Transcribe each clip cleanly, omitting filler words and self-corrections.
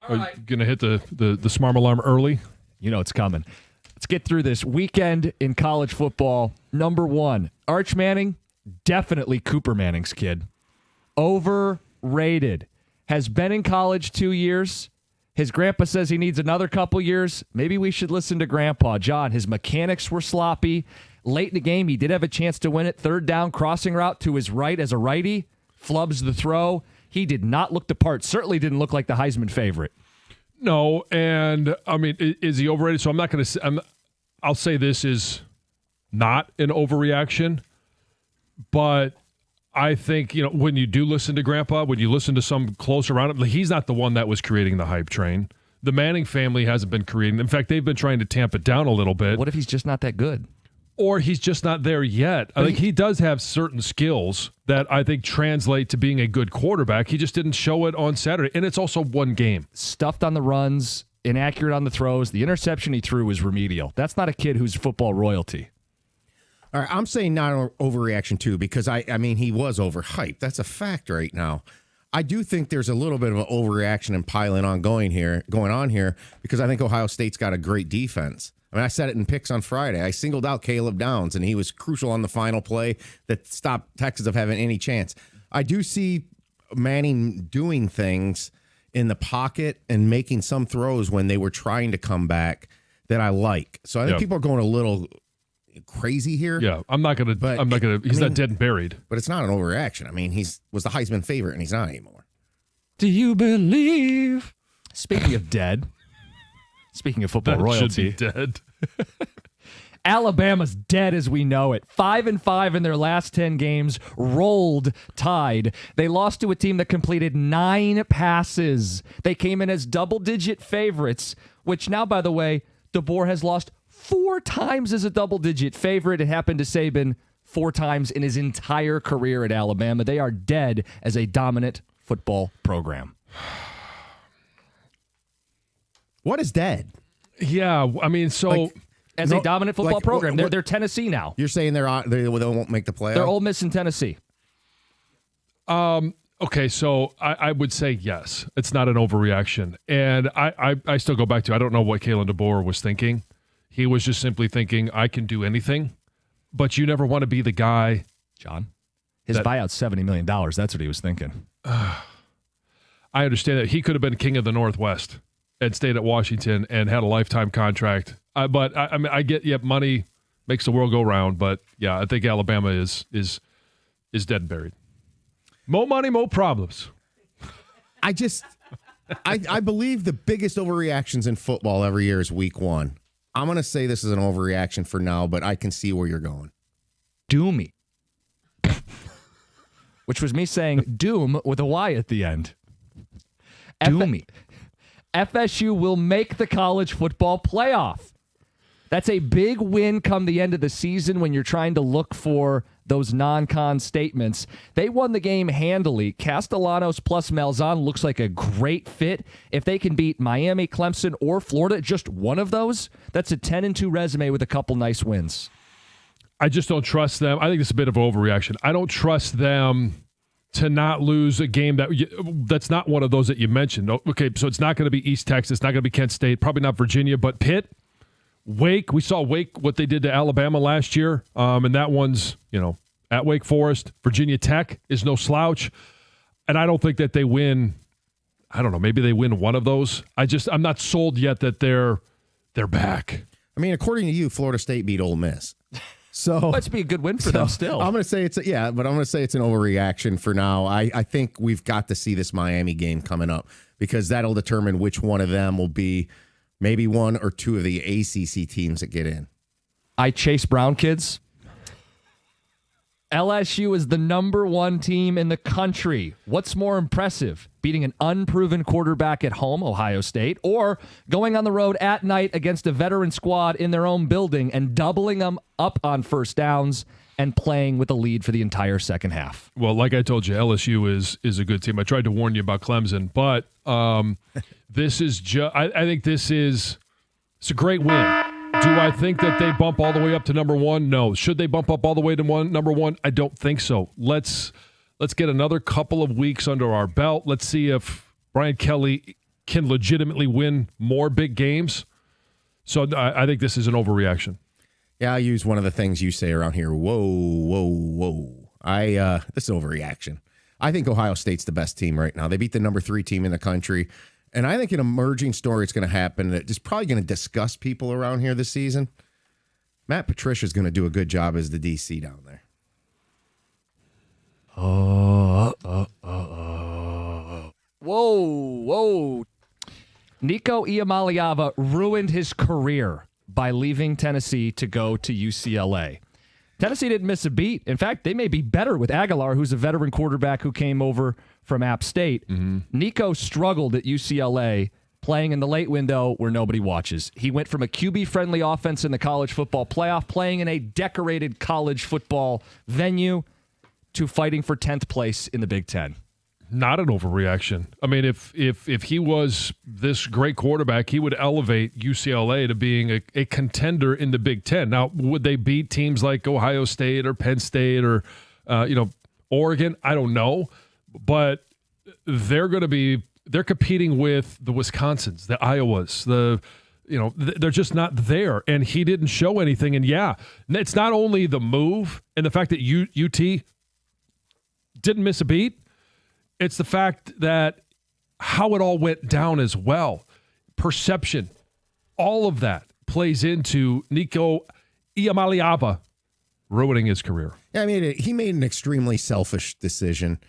Are you going to hit the smart alarm early? You know it's coming. Let's get through this weekend in college football. Number one, Arch Manning, definitely Cooper Manning's kid. Overrated. Has been in college 2 years. His grandpa says he needs another couple years. Maybe we should listen to Grandpa. John, his mechanics were sloppy. Late in the game, he did have a chance to win it. Third down, crossing route to his right as a righty. Flubs the throw. He did not look the part. Certainly didn't look like the Heisman favorite. No, and I mean, is he overrated? So I'm not going to. I'll say this is not an overreaction, but I think when you do listen to Grandpa, when you listen to some close around him, he's not the one that was creating the hype train. The Manning family hasn't been creating. In fact, they've been trying to tamp it down a little bit. What if he's just not that good? Or he's just not there yet. I think he does have certain skills that I think translate to being a good quarterback. He just didn't show it on Saturday. And it's also one game. Stuffed on the runs, inaccurate on the throws. The interception he threw was remedial. That's not a kid who's football royalty. All right, I'm saying not an overreaction too, because I mean he was overhyped. That's a fact right now. I do think there's a little bit of an overreaction and piling on going on here because I think Ohio State's got a great defense. I mean, I said it in picks on Friday. I singled out Caleb Downs, and he was crucial on the final play that stopped Texas of having any chance. I do see Manning doing things in the pocket and making some throws when they were trying to come back that I like. So I think people are going a little crazy here. Yeah, I'm not gonna. He's not dead and buried. But it's not an overreaction. I mean, was the Heisman favorite, and he's not anymore. Do you believe? Speaking of dead. Speaking of football royalty, should be dead. Alabama's dead as we know it. 5-5 in their last 10 games, rolled Tide. They lost to a team that completed 9 passes. They came in as double-digit favorites, which now, by the way, DeBoer has lost 4 times as a double-digit favorite. It happened to Saban 4 times in his entire career at Alabama. They are dead as a dominant football program. What is dead? Yeah, I mean, so as a dominant football program, they're Tennessee now. You're saying they won't make the playoffs? They're Ole Miss and Tennessee. Okay, so I would say yes. It's not an overreaction, and I still go back to I don't know what Kalen DeBoer was thinking. He was just simply thinking I can do anything, but you never want to be the guy. John, his buyout's $70 million. That's what he was thinking. I understand that he could have been king of the Northwest and stayed at Washington and had a lifetime contract. But I mean, I get, money makes the world go round. But yeah, I think Alabama is dead and buried. More money, more problems. I believe the biggest overreactions in football every year is week 1. I'm going to say this is an overreaction for now, but I can see where you're going. Doomy. Which was me saying doom with a Y at the end. Doomy. FSU will make the college football playoff. That's a big win come the end of the season when you're trying to look for those non-con statements. They won the game handily. Castellanos plus Malzahn looks like a great fit. If they can beat Miami, Clemson, or Florida, just one of those, that's a 10-2 resume with a couple nice wins. I just don't trust them. I think it's a bit of an overreaction. I don't trust them to not lose a game that's not one of those that you mentioned. Okay, so it's not going to be East Texas, not going to be Kent State, probably not Virginia, but Pitt, Wake. We saw Wake, what they did to Alabama last year, and that one's, at Wake Forest. Virginia Tech is no slouch, and I don't think that they win. I don't know, maybe they win one of those. I'm not sold yet that they're back. I mean, according to you, Florida State beat Ole Miss. So let's be a good win for them still. I'm going to say it's an overreaction for now. I think we've got to see this Miami game coming up because that'll determine which one of them will be maybe one or two of the ACC teams that get in. I chase Brown kids. LSU is the number 1 team in the country. What's more impressive? Beating an unproven quarterback at home, Ohio State, or going on the road at night against a veteran squad in their own building and doubling them up on first downs and playing with a lead for the entire second half? Well, like I told you, LSU is a good team. I tried to warn you about Clemson, but this is I think it's a great win. Do I think that they bump all the way up to number 1? No. Should they bump up all the way to number 1? I don't think so. Let's Let's get another couple of weeks under our belt. Let's see if Brian Kelly can legitimately win more big games. So I think this is an overreaction. Yeah, I use one of the things you say around here. Whoa, whoa, whoa. This is overreaction. I think Ohio State's the best team right now. They beat the number 3 team in the country. And I think an emerging story is going to happen that is probably going to disgust people around here this season. Matt Patricia's going to do a good job as the DC down there. Whoa. Nico Iamaleava ruined his career by leaving Tennessee to go to UCLA. Tennessee didn't miss a beat. In fact, they may be better with Aguilar, who's a veteran quarterback who came over from App State. Mm-hmm. Nico struggled at UCLA playing in the late window where nobody watches. He went from a QB-friendly offense in the college football playoff, playing in a decorated college football venue, to fighting for 10th place in the Big Ten. Not an overreaction. I mean, if he was this great quarterback, he would elevate UCLA to being a contender in the Big Ten. Now, would they beat teams like Ohio State or Penn State or Oregon? I don't know, but they're competing with the Wisconsins, the Iowas, they're just not there. And he didn't show anything. And yeah, it's not only the move and the fact that UT didn't miss a beat. It's the fact that how it all went down as well. Perception, all of that plays into Nico Iamaleava ruining his career. Yeah, I mean, he made an extremely selfish decision,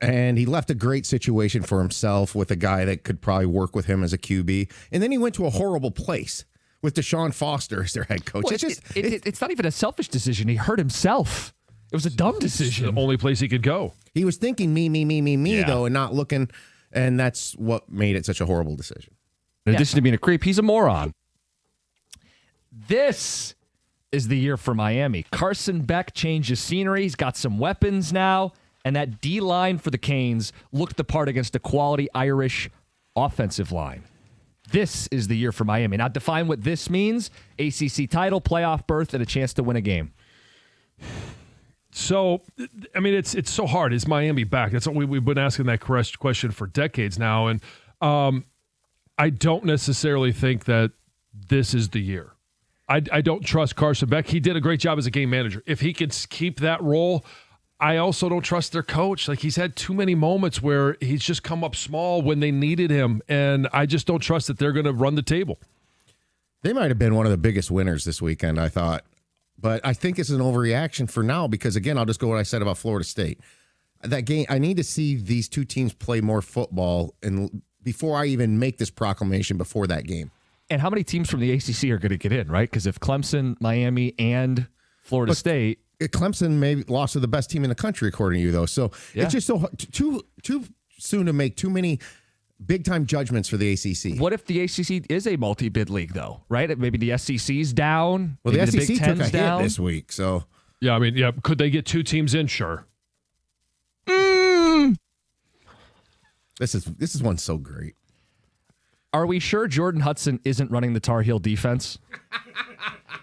and he left a great situation for himself with a guy that could probably work with him as a QB. And then he went to a horrible place with Deshaun Foster as their head coach. Well, it's not even a selfish decision. He hurt himself. It was a dumb decision. It's the only place he could go. He was thinking me, though, and not looking, and that's what made it such a horrible decision. In addition to being a creep, he's a moron. This is the year for Miami. Carson Beck changes scenery. He's got some weapons now, and that D-line for the Canes looked the part against a quality Irish offensive line. This is the year for Miami. Now, define what this means. ACC title, playoff berth, and a chance to win a game. So, I mean, it's so hard. Is Miami back? That's what we've been asking that question for decades now. And I don't necessarily think that this is the year. I don't trust Carson Beck. He did a great job as a game manager. If he can keep that role, I also don't trust their coach. Like, he's had too many moments where he's just come up small when they needed him. And I just don't trust that they're going to run the table. They might have been one of the biggest winners this weekend, I thought. But I think it's an overreaction for now because, again, I'll just go what I said about Florida State. That game, I need to see these two teams play more football and before I even make this proclamation before that game. And how many teams from the ACC are going to get in, right? Because if Clemson, Miami, and Florida State... Clemson maybe lost to the best team in the country, according to you, though. So It's just so too soon to make too many big-time judgments for the ACC. What if the ACC is a multi-bid league, though, right? Maybe the SEC's down. Well, the SEC Big took a down hit this week, so... Yeah, I mean, yeah. Could they get 2 teams in? Sure. This is one so great. Are we sure Jordon Hudson isn't running the Tar Heel defense?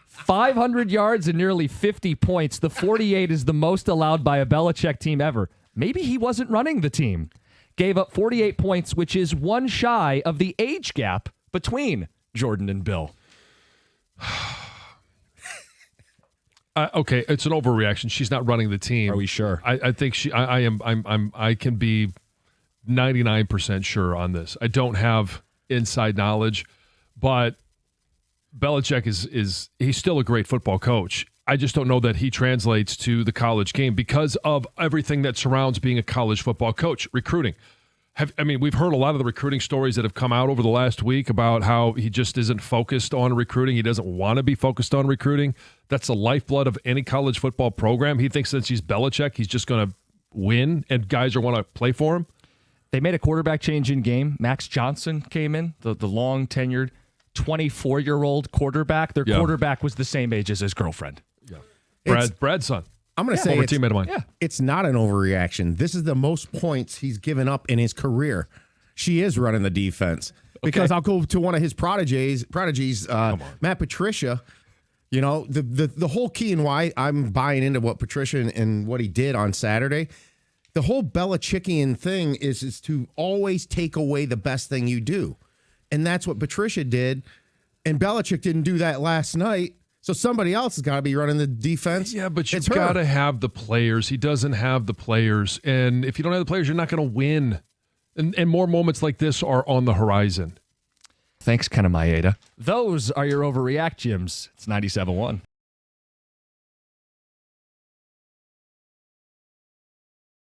500 yards and nearly 50 points. The 48 is the most allowed by a Belichick team ever. Maybe he wasn't running the team. Gave up 48 points, which is one shy of the age gap between Jordan and Bill. Okay, it's an overreaction. She's not running the team. Are we sure? I think she. I can be 99% sure on this. I don't have inside knowledge, but Belichick is he's still a great football coach. I just don't know that he translates to the college game because of everything that surrounds being a college football coach. Recruiting. We've heard a lot of the recruiting stories that have come out over the last week about how he just isn't focused on recruiting. He doesn't want to be focused on recruiting. That's the lifeblood of any college football program. He thinks since he's Belichick, he's just going to win and guys are going to play for him. They made a quarterback change in game. Max Jansen came in, the long-tenured 24-year-old quarterback. Their quarterback was the same age as his girlfriend. Yeah. Brad's son. I'm going to say teammate of mine. Yeah. It's not an overreaction. This is the most points he's given up in his career. She is running the defense. Because I'll go to one of his prodigies, Matt Patricia. You know, the whole key and why I'm buying into what Patricia and what he did on Saturday. The whole Belichickian thing is to always take away the best thing you do. And that's what Patricia did. And Belichick didn't do that last night. So somebody else has got to be running the defense. Yeah, but you've got to have the players. He doesn't have the players. And if you don't have the players, you're not going to win. And more moments like this are on the horizon. Thanks, Ken Maeda. Those are your Overreact Gyms. It's 97.1.